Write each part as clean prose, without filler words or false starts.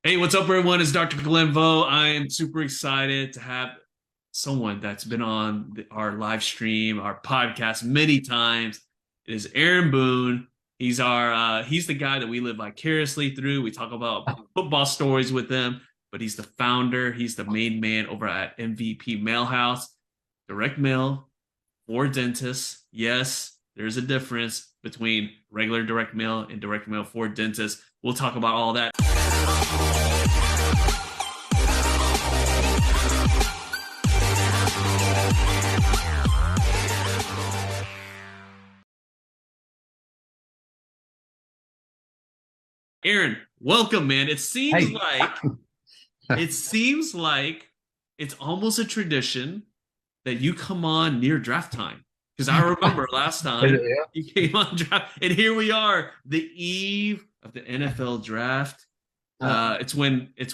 Hey, what's up, everyone? It's Dr. Glenn Vo. I am super excited to have someone that's been on our live stream, our podcast many times. It is Aaron Boone. He's the guy that we live vicariously through. We talk about football stories with him, but he's the founder. He's the main man over at MVP Mailhouse, direct mail for dentists. Yes, there's a difference between regular direct mail and direct mail for dentists. We'll talk about all that. Aaron, welcome, man. It seems Hey, like it seems like it's almost a tradition that you come on near draft time. Because I remember last time yeah. you came on draft, and here we are, the eve of the NFL draft. Uh, It's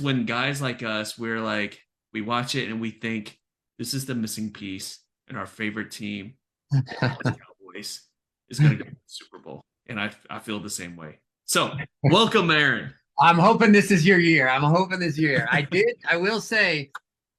when guys like us, we watch it and we think this is the missing piece, and our favorite team, Dallas Cowboys, is going to get the Super Bowl, and I feel the same way. So, welcome, Aaron. I'm hoping this is your year. I'm hoping this year. I will say,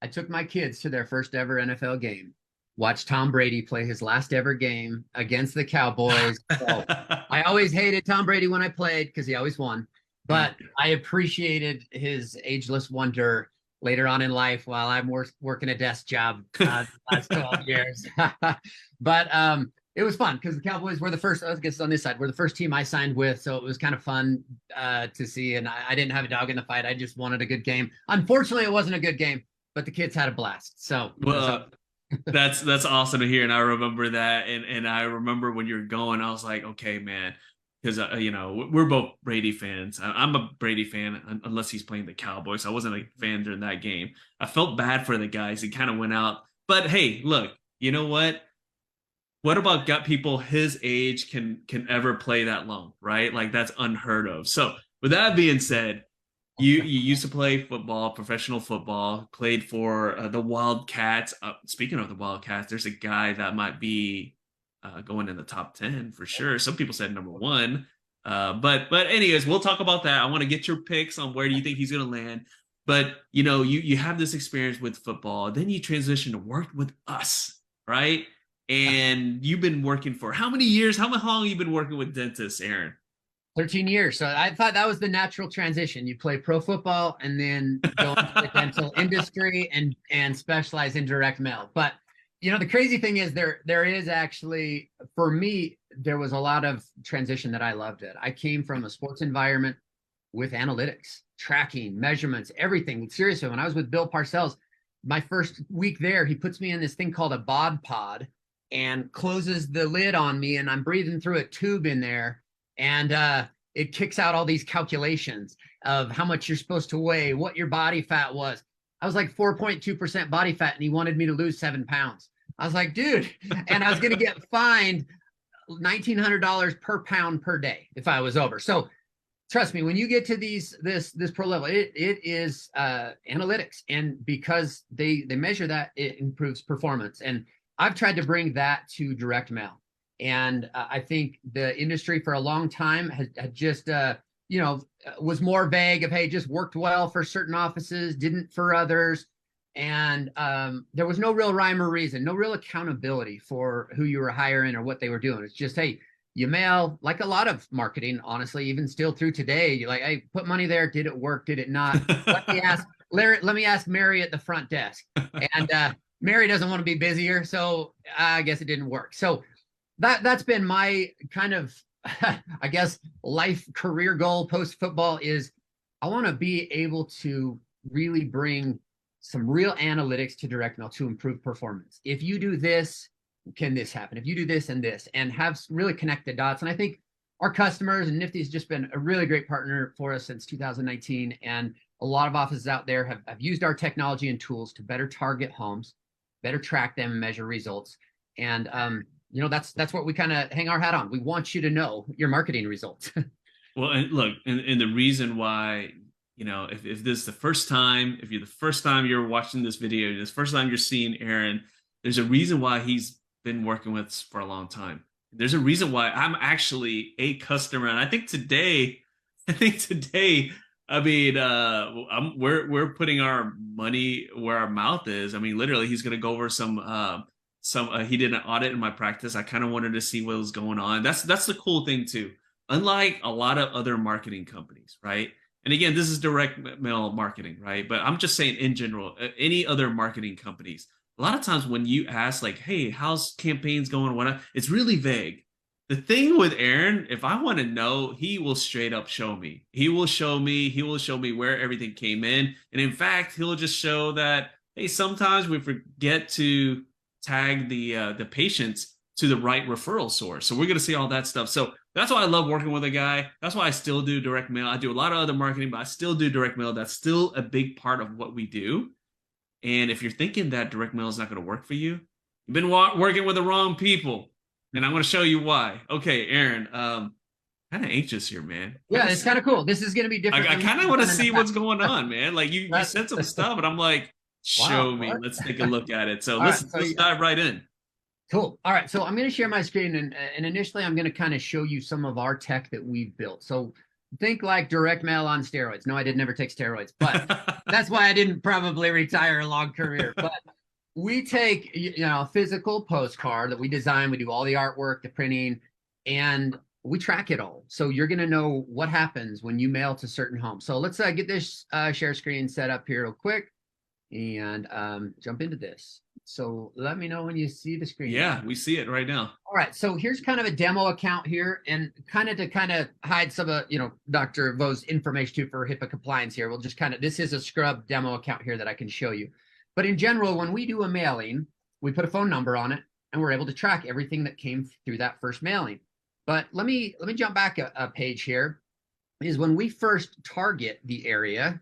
I took my kids to their first ever NFL game. Watched Tom Brady play his last ever game against the Cowboys. So I always hated Tom Brady when I played because he always won. But I appreciated his ageless wonder later on in life while I'm working a desk job the last 12 years. But it was fun because the Cowboys were the first, I guess on this side, were the first team I signed with. So it was kind of fun to see. And I didn't have a dog in the fight. I just wanted a good game. Unfortunately, it wasn't a good game, but the kids had a blast. Well, that's awesome to hear, and I remember that, and I remember when you're going, I was like, okay, man, because we're both Brady fans. I'm a Brady fan unless he's playing the Cowboys. I wasn't a fan during that game. I felt bad for the guys. He kind of went out, but hey, look, you know what? What about got people his age can ever play that long, right? Like that's unheard of. So with that being said, you used to play football, professional football, played for the Wildcats. Speaking of the Wildcats, there's a guy that might be going in the top 10 for sure. Some people said number one. But anyways, we'll talk about that. I want to get your picks on where do you think he's going to land. But you have this experience with football, then you transition to work with us, right? And you've been working for how many years? How long have you been working with dentists, Aaron? 13 years. So I thought that was the natural transition. You play pro football and then go into the dental industry and specialize in direct mail. But the crazy thing is there is actually, for me, there was a lot of transition that I loved it. I came from a sports environment with analytics, tracking, measurements, everything. Seriously, when I was with Bill Parcells, my first week there, he puts me in this thing called a bod pod and closes the lid on me, and I'm breathing through a tube in there. And it kicks out all these calculations of how much you're supposed to weigh, what your body fat was. I was like 4.2% body fat, and he wanted me to lose 7 pounds. I was like, dude, and I was going to get fined $1,900 per pound per day if I was over. So trust me, when you get to this pro level, it is analytics, and because they measure that, it improves performance. And I've tried to bring that to direct mail. And I think the industry for a long time had just, was more vague of, hey, just worked well for certain offices, didn't for others. And there was no real rhyme or reason, no real accountability for who you were hiring or what they were doing. It's just, hey, you mail, like a lot of marketing, honestly, even still through today, you're like, hey, put money there. Did it work? Did it not? Let me ask Larry, let me ask Mary at the front desk. And Mary doesn't want to be busier. So I guess it didn't work. So that's been my kind of I guess life career goal post football is I want to be able to really bring some real analytics to direct mail to improve performance. If you do this, can this happen? If you do this and have really connect the dots. And I think our customers and Nifty has just been a really great partner for us since 2019. And a lot of offices out there have used our technology and tools to better target homes, better track them and measure results. And that's what we kind of hang our hat on. We want you to know your marketing results. Well, and look, and the reason why, if this is the first time, if you're the first time you're watching this video, this first time you're seeing Aaron, there's a reason why he's been working with us for a long time. There's a reason why I'm actually a customer. And I think today I mean, we're putting our money where our mouth is. I mean, literally, he's gonna go over some. He did an audit in my practice. I kind of wanted to see what was going on. That's the cool thing too. Unlike a lot of other marketing companies, right? And again, this is direct mail marketing, right? But I'm just saying in general, any other marketing companies, a lot of times when you ask like, "Hey, how's campaigns going?" It's really vague. The thing with Aaron, if I want to know, he will straight up show me. He will show me. He will show me where everything came in, and in fact, he'll just show that, hey, sometimes we forget to tag the patients to the right referral source. So we're gonna see all that stuff. So that's why I love working with a guy. That's why I still do direct mail. I do a lot of other marketing, but I still do direct mail. That's still a big part of what we do. And if you're thinking that direct mail is not going to work for you, you've been working with the wrong people. And I'm going to show you why. Okay, Aaron, kind of anxious here, man. Yeah, it's kind of cool. This is going to be different. I kind of want to see what's going on, man. Like you said some stuff, and I'm like, show me. Let's take a look at it. So let's dive right in. Cool. All right. So I'm going to share my screen, and initially I'm going to kind of show you some of our tech that we've built. So think like direct mail on steroids. No, I did never take steroids, but that's why I didn't probably retire a long career. But we take, a physical postcard that we design. We do all the artwork, the printing, and we track it all. So you're going to know what happens when you mail to certain homes. So let's get this share screen set up here real quick and jump into this. So let me know when you see the screen. Yeah, we see it right now. All right, so here's kind of a demo account here, and to hide some of Dr. Vo's information too for HIPAA compliance here. We'll just this is a scrub demo account here that I can show you. But in general, when we do a mailing, we put a phone number on it, and we're able to track everything that came through that first mailing. But let me jump back a page here. Is when we first target the area.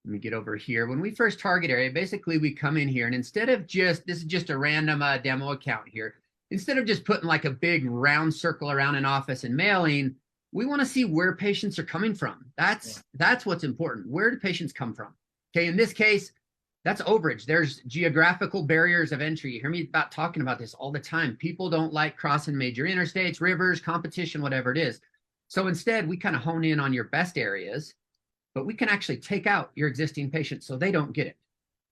Let me get over here. When we first target area, basically we come in here, and instead of this is just a random demo account here. Instead of just putting like a big round circle around an office and mailing, we want to see where patients are coming from. That's what's important. Where do patients come from? Okay, in this case, that's overage. There's geographical barriers of entry. You hear me talking about this all the time. People don't like crossing major interstates, rivers, competition, whatever it is. So instead, we kind of hone in on your best areas, but we can actually take out your existing patients so they don't get it.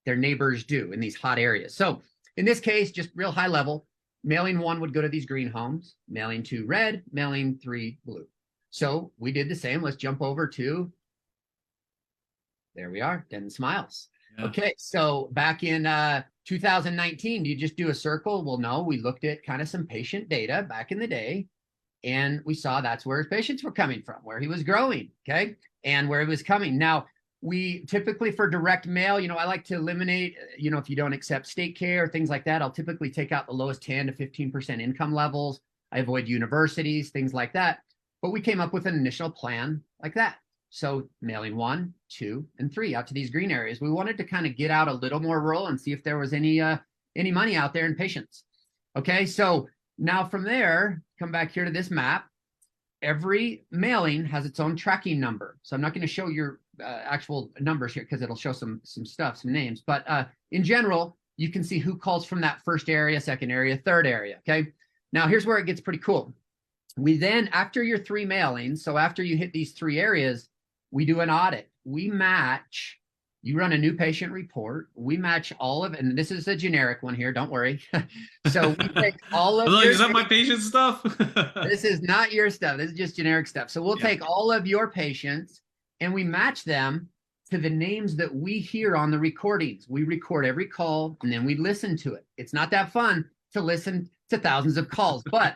Their neighbors do in these hot areas. So in this case, just real high level, mailing 1 would go to these green homes, mailing 2 red, mailing 3 blue. So we did the same. Let's jump over to, there we are, Denton Smiles. Yeah. Okay, so back in 2019, do you just do a circle? Well, no, we looked at kind of some patient data back in the day, and we saw that's where his patients were coming from, where he was growing, okay, and where he was coming. Now, we typically, for direct mail, I like to eliminate, if you don't accept state care, things like that, I'll typically take out the lowest 10 to 15% income levels. I avoid universities, things like that. But we came up with an initial plan like that. So mailing 1, 2, and 3 out to these green areas. We wanted to kind of get out a little more rural and see if there was any money out there in patients. Okay, so now from there, come back here to this map. Every mailing has its own tracking number. So I'm not going to show your actual numbers here because it'll show some stuff, some names. But in general, you can see who calls from that first area, second area, third area. Okay. Now here's where it gets pretty cool. We then, after your 3 mailings, so after you hit these 3 areas, we do an audit. We match. You run a new patient report. We match all of it, and this is a generic one here. Don't worry. So we take all of. Is that my patient stuff? This is not your stuff. This is just generic stuff. So we'll take all of your patients and we match them to the names that we hear on the recordings. We record every call and then we listen to it. It's not that fun to listen to thousands of calls, but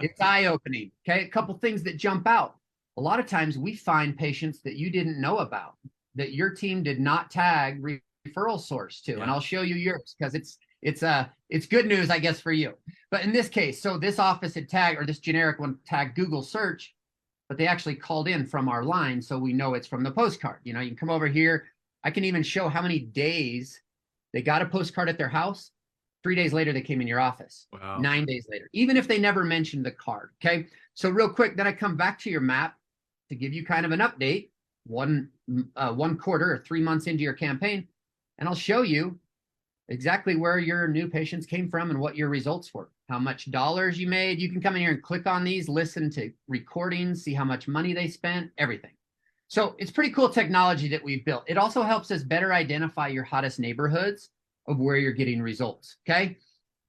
it's eye-opening. Okay, a couple things that jump out. A lot of times we find patients that you didn't know about, that your team did not tag referral source to. And I'll show you yours because it's good news, I guess, for you. But in this case, so this office had tagged, or this generic one tagged Google search, but they actually called in from our line. So we know it's from the postcard. You can come over here. I can even show how many days they got a postcard at their house. 3 days later, they came in your office. Wow. 9 days later, even if they never mentioned the card. Okay. So real quick, then I come back to your map to give you kind of an update. One quarter or 3 months into your campaign, and I'll show you exactly where your new patients came from and what your results were, how much dollars you made. You can come in here and click on these, listen to recordings, see how much money they spent, everything. So it's pretty cool technology that we've built. It also helps us better identify your hottest neighborhoods of where you're getting results. Okay.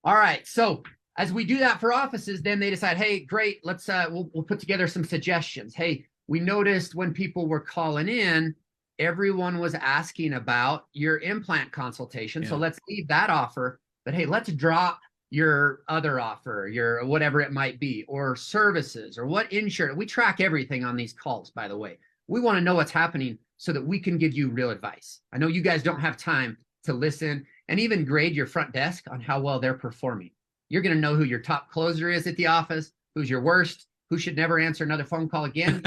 All right. So as we do that for offices, then they decide, hey, great, let's we'll put together some suggestions. Hey, we noticed when people were calling in, everyone was asking about your implant consultation. So let's leave that offer. But hey, let's drop your other offer, your whatever it might be, or services, or what insurance. We track everything on these calls, by the way. We want to know what's happening so that we can give you real advice. I know you guys don't have time to listen and even grade your front desk on how well they're performing. You're going to know who your top closer is at the office, who's your worst, who should never answer another phone call again,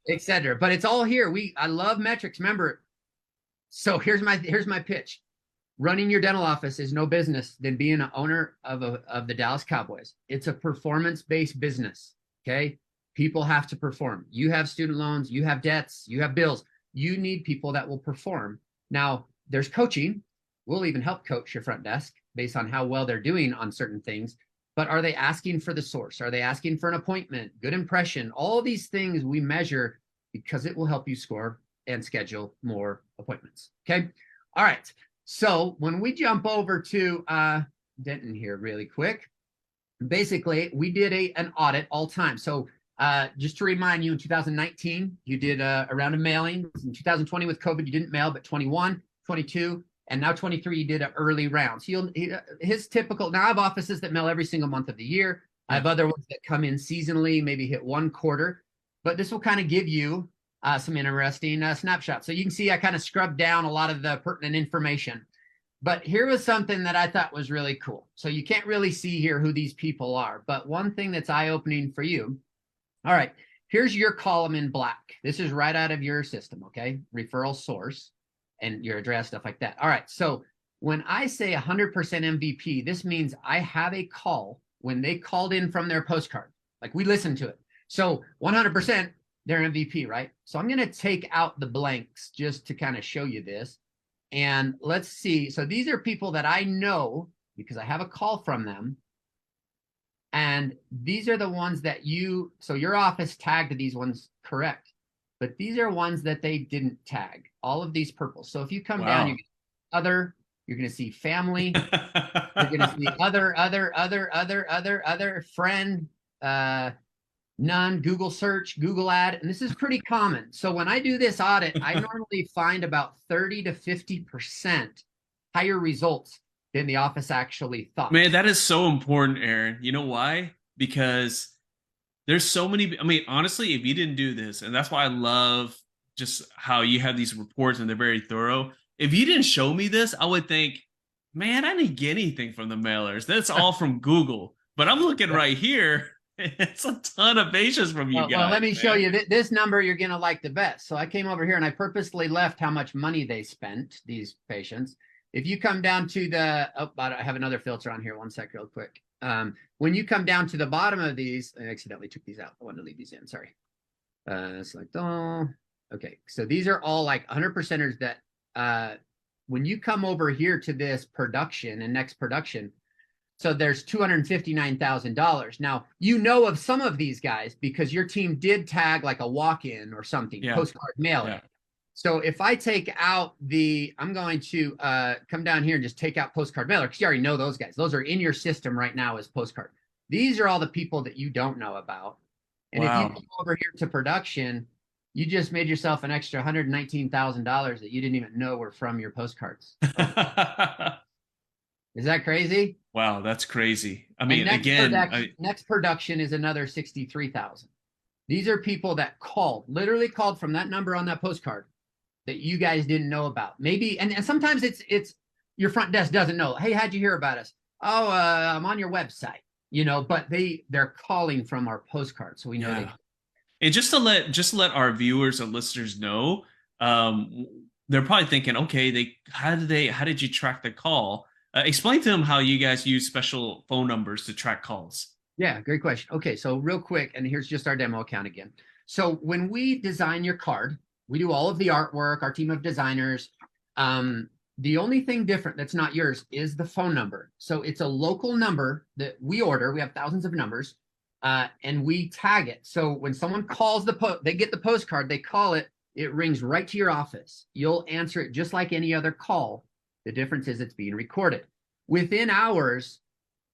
etc. But it's all here. I love metrics. Remember, so here's my pitch. Running your dental office is no business than being an owner of the Dallas Cowboys. It's a performance-based business. Okay. People have to perform. You have student loans, you have debts, you have bills. You need people that will perform. Now, there's coaching. We'll even help coach your front desk based on how well they're doing on certain things. But are they asking for the source? Are they asking for an appointment, good impression? All these things we measure because it will help you score and schedule more appointments. Okay. All right. So when we jump over to Denton here really quick, basically we did an audit all time. So just to remind you, in 2019, you did a round of mailings. In 2020 with COVID, you didn't mail, but 21, 22, and now 23, you did an early round. So his typical, now I have offices that mail every single month of the year. I have other ones that come in seasonally, maybe hit one quarter, but this will kind of give you some interesting snapshots. So you can see I kind of scrubbed down a lot of the pertinent information. But here was something that I thought was really cool. So you can't really see here who these people are, but one thing that's eye-opening for you. All right, here's your column in black. This is right out of your system, okay? Referral source and your address, stuff like that. All right, so when I say 100% MVP, this means I have a call when they called in from their postcard. Like we listened to it. So 100%, they're MVP, right? So I'm going to take out the blanks just to kind of show you this. And let's see. So these are people that I know because I have a call from them. And these are the ones that so your office tagged these ones correct, but these are ones that they didn't tag, all of these purples. So if you come down, you get other, you're going to see family, you're going to see other, friend, none, Google search, Google ad, and this is pretty common. So when I do this audit, I normally find about 30 to 50% higher results than the office actually thought. Man, that is so important, Aaron. You know why? Because there's so many. I mean, honestly, if you didn't do this, and that's why I love just how you have these reports and they're very thorough. If you didn't show me this, I would think, man, I didn't get anything from the mailers. That's all from Google. But I'm looking right here. It's a ton of patients from you guys. Well, let me show you this number you're going to like the best. So I came over here and I purposely left how much money they spent, these patients. If you come down to the, I have another filter on here. One sec real quick. When you come down to the bottom of these, I accidentally took these out. I wanted to leave these in. Sorry. Select all. Okay. So these are all like 100%ers that when you come over here to this production and next production, so there's $259,000. Now, you know of some of these guys because your team did tag like a walk-in or something, postcard mail. Yeah. So if I take out I'm going to come down here and just take out postcard mailer because you already know those guys. Those are in your system right now as postcard. These are all the people that you don't know about. And if you come over here to production, you just made yourself an extra $119,000 that you didn't even know were from your postcards. Is that crazy? Wow, that's crazy. I mean, next production is another 63,000. These are people that literally called from that number on that postcard that you guys didn't know about. Maybe, and sometimes it's your front desk doesn't know. Hey, how'd you hear about us? Oh, I'm on your website, but they're calling from our postcard. So we know they. And just to let our viewers and listeners know, they're probably thinking, okay, how did you track the call? Explain to them how you guys use special phone numbers to track calls. Yeah, great question. Okay, so real quick, and here's just our demo account again. So when we design your card, we do all of the artwork, our team of designers. The only thing different that's not yours is the phone number. So it's a local number that we order. We have thousands of numbers. and we tag it. So when someone calls they get the postcard, they call it, it rings right to your office. You'll answer it just like any other call. The difference is it's being recorded. Within hours,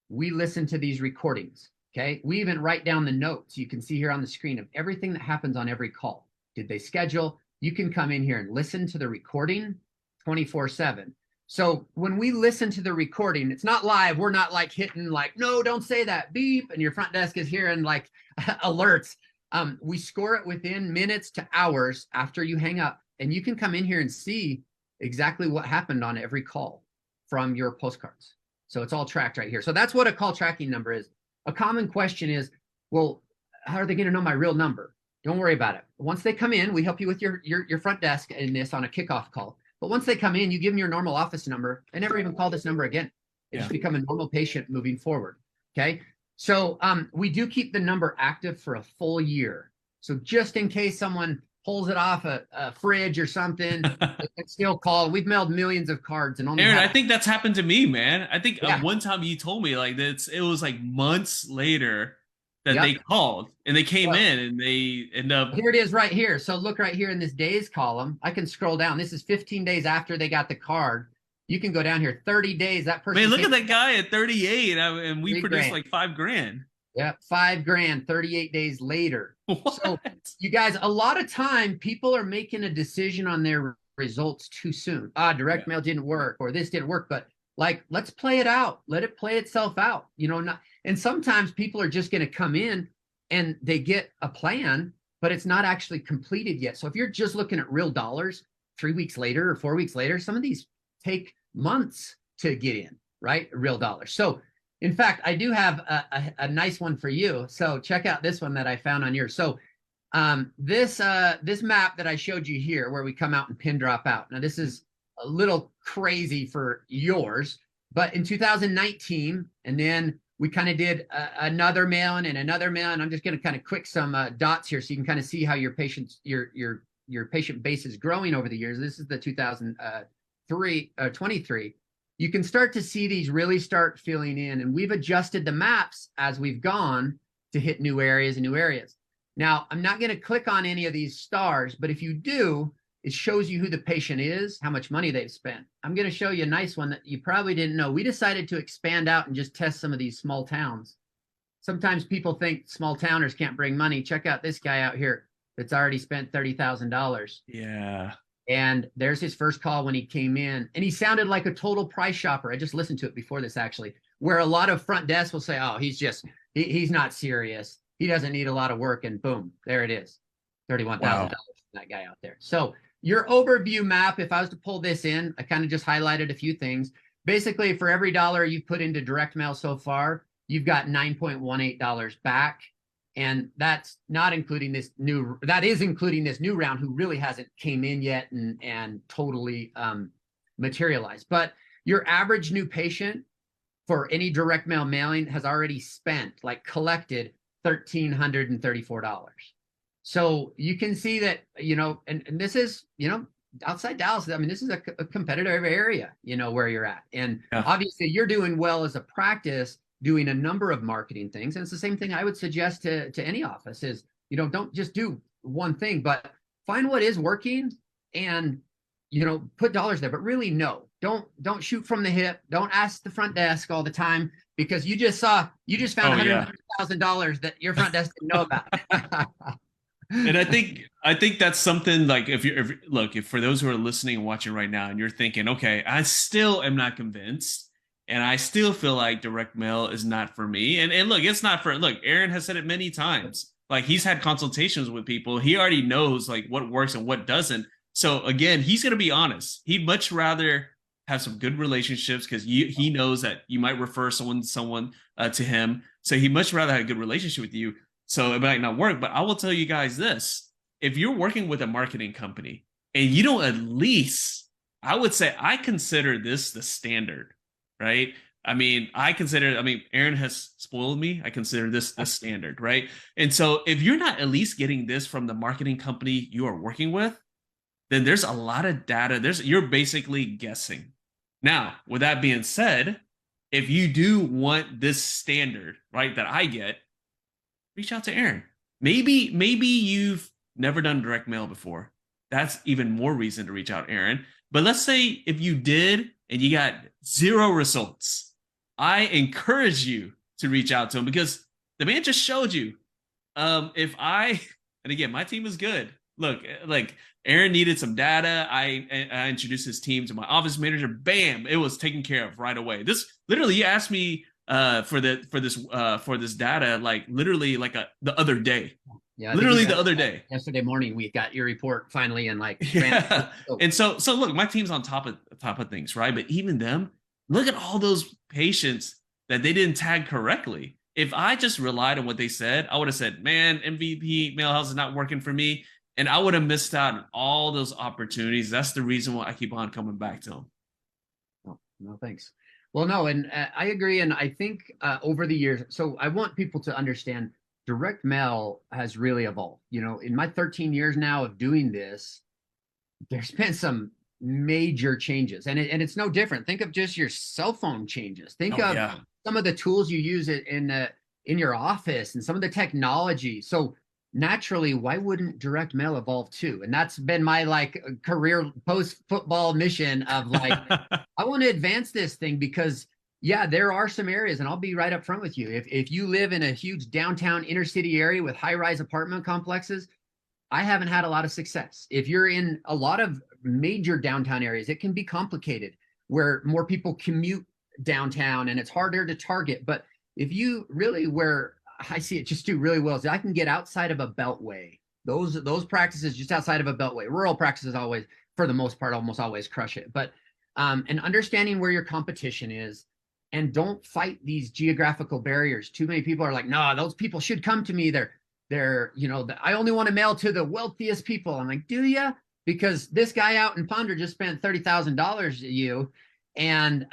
we listen to these recordings. Okay. We even write down the notes you can see here on the screen of everything that happens on every call. Did they schedule? You can come in here and listen to the recording 24/7. So when we listen to the recording, it's not live. We're not like hitting like, no, don't say that, beep, and your front desk is hearing like alerts. We score it within minutes to hours after you hang up, and you can come in here and see exactly what happened on every call from your postcards. So it's all tracked right here. So that's what a call tracking number is. A common question is, well, how are they going to know my real number? Don't worry about it. Once they come in, we help you with your front desk in this on a kickoff call. But once they come in, you give them your normal office number and never even call this number again. It just become a normal patient moving forward. Okay. So we do keep the number active for a full year. So just in case someone pulls it off a fridge or something, they can still call. We've mailed millions of cards and only Aaron, I think that's happened to me, man. I think one time you told me like that it was like months later that they called and they came in and they end up. Here it is right here. So look right here in this days column. I can scroll down. This is 15 days after they got the card. You can go down here 30 days. That person. Man, look at that guy at 38 and we produced like $5,000. Yeah, $5,000, 38 days later. What? So you guys, a lot of time people are making a decision on their results too soon. Direct mail didn't work or this didn't work, but like, let's play it out. Let it play itself out. And sometimes people are just going to come in and they get a plan, but it's not actually completed yet. So if you're just looking at real dollars 3 weeks later or 4 weeks later, some of these take months to get in, right? Real dollars. So in fact, I do have a nice one for you. So check out this one that I found on yours. So this map that I showed you here where we come out and pin drop out. Now this is a little crazy for yours, but in 2019, and then we kind of did another mailing and another mailing. I'm just going to kind of quick some dots here so you can kind of see how your patient base is growing over the years. This is the 2023. You can start to see these really start filling in, and we've adjusted the maps as we've gone to hit new areas and new areas. Now, I'm not going to click on any of these stars, but if you do, it shows you who the patient is, how much money they've spent. I'm going to show you a nice one that you probably didn't know. We decided to expand out and just test some of these small towns. Sometimes people think small towners can't bring money. Check out this guy out here that's already spent $30,000. Yeah. And there's his first call when he came in, and he sounded like a total price shopper. I just listened to it before this, actually, where a lot of front desks will say, oh, he's not serious. He doesn't need a lot of work. And boom, there it is. $31,000 from that guy out there. So your overview map, if I was to pull this in, I kind of just highlighted a few things. Basically, for every dollar you've put into direct mail so far, you've got $9.18 back. And that's not including this new, that is including this new round who really hasn't came in yet and totally materialized. But your average new patient for any direct mail mailing has already spent, like collected $1,334. So you can see that, and this is, outside Dallas, I mean, this is a competitive area, where you're at. And obviously you're doing well as a practice, doing a number of marketing things. And it's the same thing I would suggest to any office is, don't just do one thing, but find what is working and, put dollars there, but really don't shoot from the hip. Don't ask the front desk all the time because you just found $100,000 that your front desk didn't know about. And I think that's something like if for those who are listening and watching right now and you're thinking, okay, I still am not convinced and I still feel like direct mail is not for me. And look, it's not Aaron has said it many times. Like he's had consultations with people. He already knows like what works and what doesn't. So again, he's going to be honest. He'd much rather have some good relationships because he knows that you might refer someone to him. So he'd much rather have a good relationship with you. So it might not work, but I will tell you guys this. If you're working with a marketing company and you don't at least, I would say I consider this the standard, right? Aaron has spoiled me. I consider this the standard, right? And so if you're not at least getting this from the marketing company you are working with, then there's a lot of data. You're basically guessing. Now, with that being said, if you do want this standard, right, that I get, reach out to Aaron. Maybe you've never done direct mail before. That's even more reason to reach out, Aaron. But let's say if you did and you got zero results, I encourage you to reach out to him because the man just showed you. If I and again, my team is good. Look, like Aaron needed some data. I introduced his team to my office manager. Bam, it was taken care of right away. This literally, you asked me for this data like literally like the other day. Yeah, literally the other day. Yesterday morning, we got your report finally, and like, yeah. And so look, my team's on top of things, right? But even them, look at all those patients that they didn't tag correctly. If I just relied on what they said, I would have said, man, MVP Mailhouse is not working for me. And I would have missed out on all those opportunities. That's the reason why I keep on coming back to them. Oh, no, thanks. Well, no, and I agree. And I think over the years, so I want people to understand direct mail has really evolved. You know, in my 13 years now of doing this, there's been some major changes, and it's no different. Think of just your cell phone changes. Think of some of the tools you use in your office and some of the technology. So naturally, why wouldn't direct mail evolve too? And that's been my like career post football mission of like, I want to advance this thing because yeah, there are some areas, and I'll be right up front with you. If you live in a huge downtown inner city area with high-rise apartment complexes, I haven't had a lot of success. If you're in a lot of major downtown areas, it can be complicated where more people commute downtown and it's harder to target. But if you really, where I see it just do really well is I can get outside of a beltway. Those practices just outside of a beltway. Rural practices always, for the most part, almost always crush it. But and understanding where your competition is, and don't fight these geographical barriers. Too many people are like, no, those people should come to me. They're, you know, I only want to mail to the wealthiest people. I'm like, do you? Because this guy out in Ponder just spent $30,000 at you. And,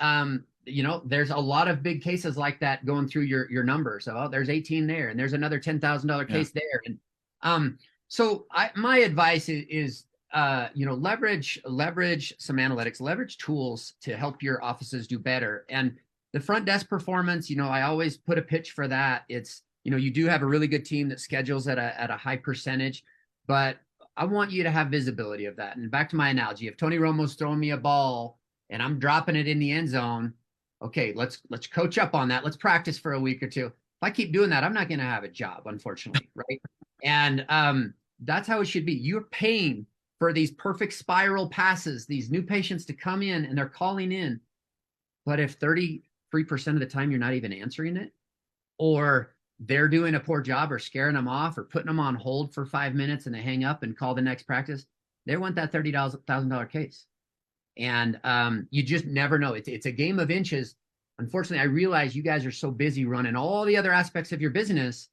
you know, there's a lot of big cases like that going through your numbers. So, oh, there's 18 there, and there's another $10,000 case there. And so my advice is you know, leverage some analytics, leverage tools to help your offices do better. And the front desk performance, you know, I always put a pitch for that. It's, you know, you do have a really good team that schedules at a high percentage, but I want you to have visibility of that. And back to my analogy, if Tony Romo's throwing me a ball and I'm dropping it in the end zone, okay, let's coach up on that. Let's practice for a week or two. If I keep doing that, I'm not going to have a job, unfortunately, right? And that's how it should be. You're paying for these perfect spiral passes, these new patients to come in and they're calling in. But if 33% of the time you're not even answering it, or they're doing a poor job or scaring them off or putting them on hold for 5 minutes and they hang up and call the next practice, they want that $30,000 case. And you just never know. It's a game of inches. Unfortunately, I realize you guys are so busy running all the other aspects of your business.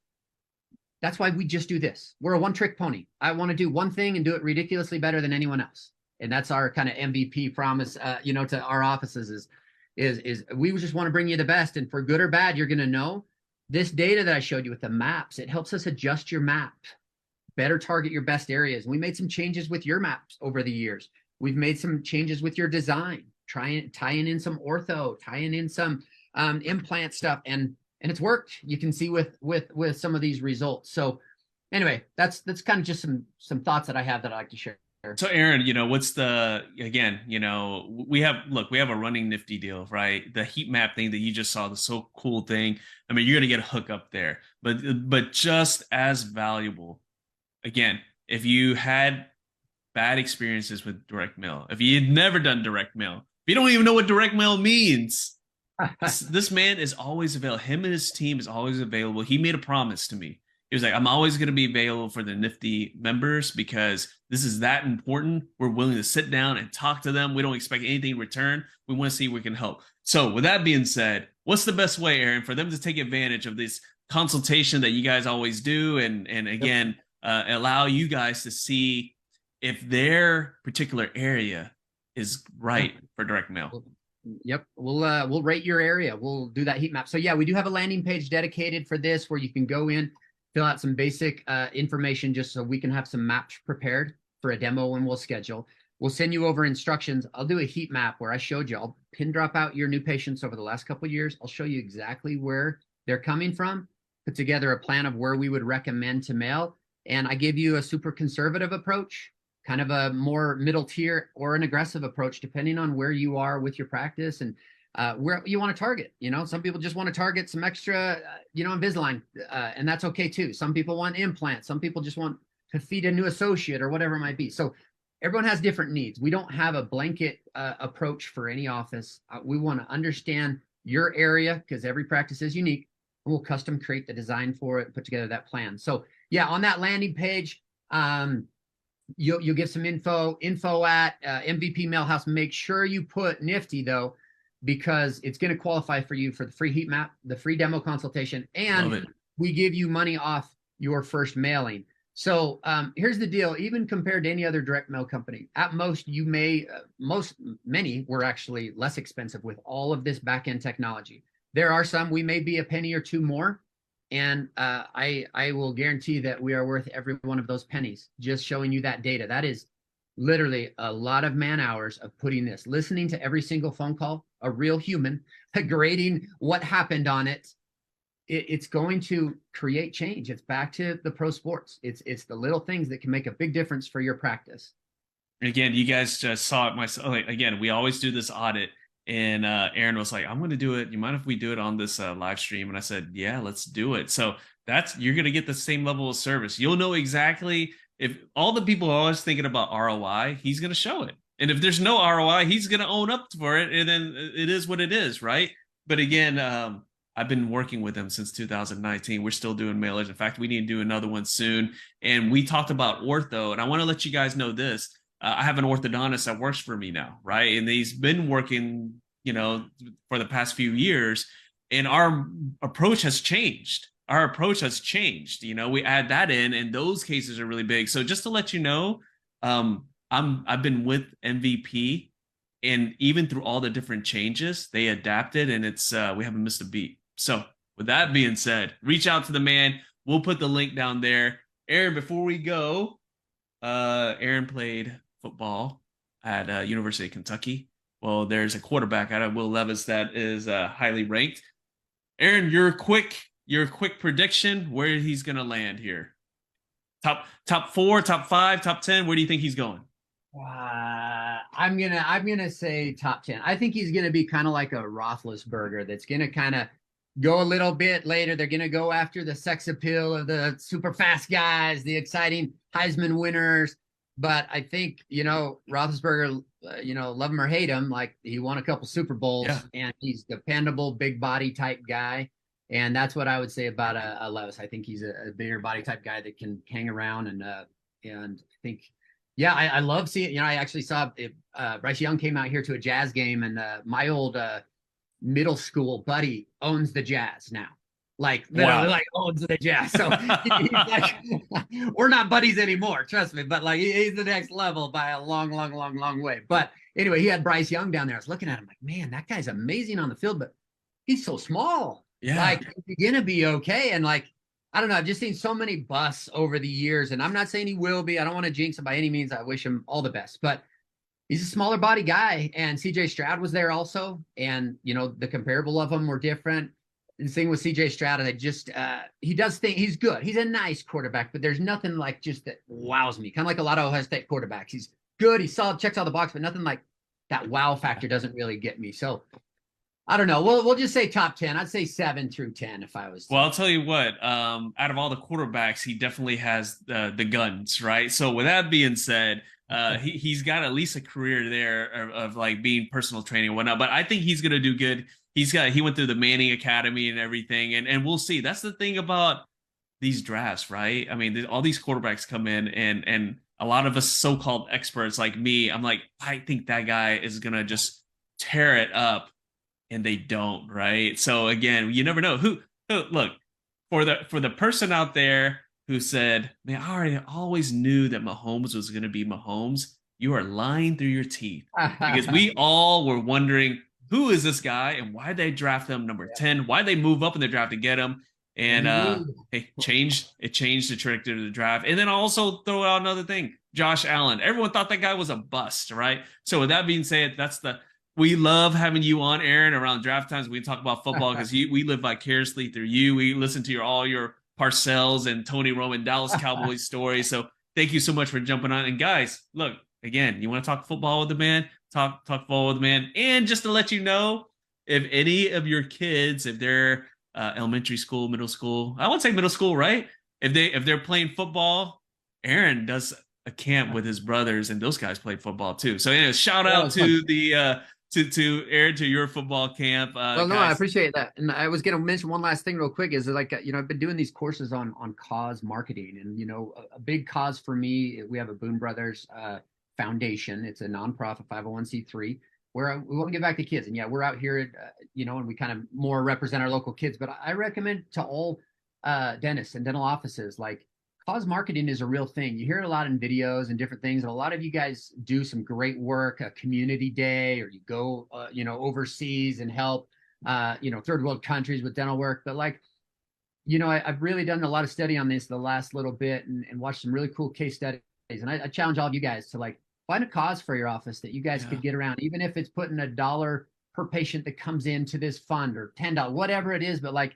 That's why we just do this. We're a one-trick pony. I want to do one thing and do it ridiculously better than anyone else. And that's our kind of MVP promise, you know, to our offices is we just want to bring you the best. And for good or bad, you're going to know this data that I showed you with the maps. It helps us adjust your map, better target your best areas. We made some changes with your maps over the years. We've made some changes with your design, tying in some ortho, tying in some implant stuff, and it's worked. You can see with some of these results. So anyway, that's kind of just some thoughts that I have that I'd like to share. So Aaron, you know, what's again, you know, we have a running Nifty deal, right? The heat map thing that you just saw, the so cool thing. I mean, you're going to get a hookup there, but just as valuable, again, if you had bad experiences with direct mail, if you had never done direct mail, if you don't even know what direct mail means, this man is always available. Him and his team is always available. He made a promise to me. He was like, I'm always going to be available for the Nifty members because this is that important. We're willing to sit down and talk to them. We don't expect anything in return. We want to see if we can help. So with that being said, what's the best way, Aaron, for them to take advantage of this consultation that you guys always do and again, allow you guys to see if their particular area is right for direct mail? Yep. We'll rate your area. We'll do that heat map. So yeah, we do have a landing page dedicated for this where you can go in, fill out some basic information just so we can have some maps prepared for a demo and we'll schedule. We'll send you over instructions. I'll do a heat map where I showed you. I'll pin drop out your new patients over the last couple of years. I'll show you exactly where they're coming from. put together a plan of where we would recommend to mail. And I give you a super conservative approach, kind of a more middle tier, or an aggressive approach, depending on where you are with your practice and where you want to target. Some people just want to target some extra, Invisalign, and that's okay too. Some people want implants. Some people just want to feed a new associate or whatever it might be. So everyone has different needs. We don't have a blanket approach for any office. We want to understand your area because every practice is unique. And we'll custom create the design for it, put together that plan. So yeah, on that landing page, you'll get some info at MVP Mailhouse. Make sure you put Nifty though, because it's going to qualify for you for the free heat map, the free demo consultation, and we give you money off your first mailing. So here's the deal. Even compared to any other direct mail company, at most you may, many were actually less expensive with all of this back-end technology. There are some we may be a penny or two more, and I will guarantee that we are worth every one of those pennies. Just showing you that data. That is literally a lot of man hours of putting this, listening to every single phone call, a real human, grading what happened on it. It's going to create change. It's back to the pro sports. It's the little things that can make a big difference for your practice. Again, you guys just saw it myself. Again, we always do this audit, and Aaron was like, I'm going to do it. You mind if we do it on this live stream? And I said, yeah, let's do it. So you're going to get the same level of service. You'll know exactly, if all the people are always thinking about ROI, he's going to show it. And if there's no ROI, he's going to own up for it. And then it is what it is, right? But again, I've been working with him since 2019. We're still doing mailers. In fact, we need to do another one soon. And we talked about ortho. And I want to let you guys know this. I have an orthodontist that works for me now, right? And he's been working, for the past few years. And our approach has changed. We add that in, and those cases are really big. So just to let you know, I've been with MVP, and even through all the different changes, they adapted, and it's we haven't missed a beat. So with that being said, reach out to the man. We'll put the link down there. Aaron, before we go, Aaron played football at University of Kentucky. Well, there's a quarterback out of Will Levis that is highly ranked. Aaron, your quick prediction where he's gonna land here. Top 4, top 5, top 10. Where do you think he's going? I'm gonna say top 10. I think he's gonna be kind of like a Roethlisberger. That's gonna kind of go a little bit later. They're gonna go after the sex appeal of the super fast guys, the exciting Heisman winners. But I think Roethlisberger, love him or hate him, like he won a couple Super Bowls, and he's dependable, big body type guy. And that's what I would say about a Levis. I think he's a bigger body type guy that can hang around, and I think, I love seeing. I actually saw Bryce Young came out here to a Jazz game, and my old middle school buddy owns the Jazz now. Like literally, like owns the Jazz. So he's like, we're not buddies anymore, trust me. But like he's the next level by a long, long, long, long way. But anyway, he had Bryce Young down there. I was looking at him like, man, that guy's amazing on the field, but he's so small. Yeah, like he's gonna be okay. And like, I don't know, I've just seen so many busts over the years, and I'm not saying he will be. I don't want to jinx him by any means. I wish him all the best, but he's a smaller body guy. And CJ Stroud was there also, and the comparable of them were different. The thing with CJ Stroud, I just he does think he's good. He's a nice quarterback, but there's nothing like just that wows me. Kind of like a lot of Ohio State quarterbacks. He's good, he's solid, checks all the box, but nothing like that wow factor doesn't really get me. So I don't know. We'll just say top 10. I'd say 7 through 10 if I was. Well, I'll tell you what. Out of all the quarterbacks, he definitely has the guns, right? So with that being said, he's got at least a career there of like being personal training and whatnot. But I think he's gonna do good. He went through the Manning Academy and everything, and we'll see. That's the thing about these drafts, right? I mean, all these quarterbacks come in, and a lot of us so-called experts like me, I'm like, I think that guy is gonna just tear it up. And they don't, right? So again, you never know. Who look, for the person out there who said, man, I always knew that Mahomes was going to be Mahomes, you are lying through your teeth. Because we all were wondering, who is this guy and why they draft him number 10? Why they move up in the draft to get him? And it changed the trajectory of the draft. And then I'll also throw out another thing, Josh Allen. Everyone thought that guy was a bust, right? So with that being said, that's the We love having you on, Aaron, around draft times. We talk about football because we live vicariously through you. We listen to all your Parcells and Tony Roman Dallas Cowboys stories. So thank you so much for jumping on. And guys, look, again, you want to talk football with the man? Talk football with the man. And just to let you know, if any of your kids, if they're elementary school, middle school, I won't say middle school, right? If they're playing football, Aaron does a camp with his brothers, and those guys play football too. So anyway, shout out to the to Aaron, to your football camp. Well, no, guys. I appreciate that. And I was going to mention one last thing real quick is like, I've been doing these courses on cause marketing, and, a big cause for me, we have a Boone Brothers foundation. It's a nonprofit 501c3 where we want to give back to kids. And yeah, we're out here, and we kind of more represent our local kids, but I recommend to all dentists and dental offices, like, cause marketing is a real thing. You hear it a lot in videos and different things. And a lot of you guys do some great work, a community day, or you go, overseas and help, third world countries with dental work. But like, I've really done a lot of study on this the last little bit and watched some really cool case studies. And I challenge all of you guys to like find a cause for your office that you guys could get around, even if it's putting $1 per patient that comes into this fund or $10, whatever it is. But like,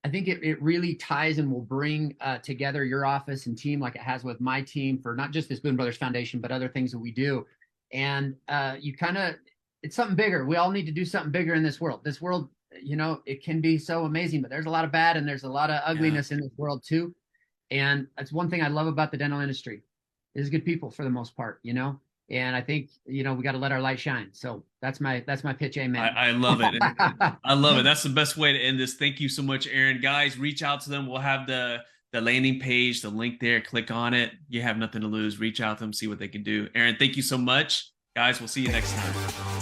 I think it really ties and will bring together your office and team like it has with my team for not just this Boone Brothers Foundation, but other things that we do. And it's something bigger. We all need to do something bigger in this world. This world, it can be so amazing, but there's a lot of bad and there's a lot of ugliness in this world too. And that's one thing I love about the dental industry is good people for the most part, And I think, we got to let our light shine. So that's my pitch. Amen. I love it. I love it. That's the best way to end this. Thank you so much, Aaron. Guys, reach out to them. We'll have the landing page, the link there. Click on it. You have nothing to lose. Reach out to them, see what they can do. Aaron, thank you so much. Guys, we'll see you next time.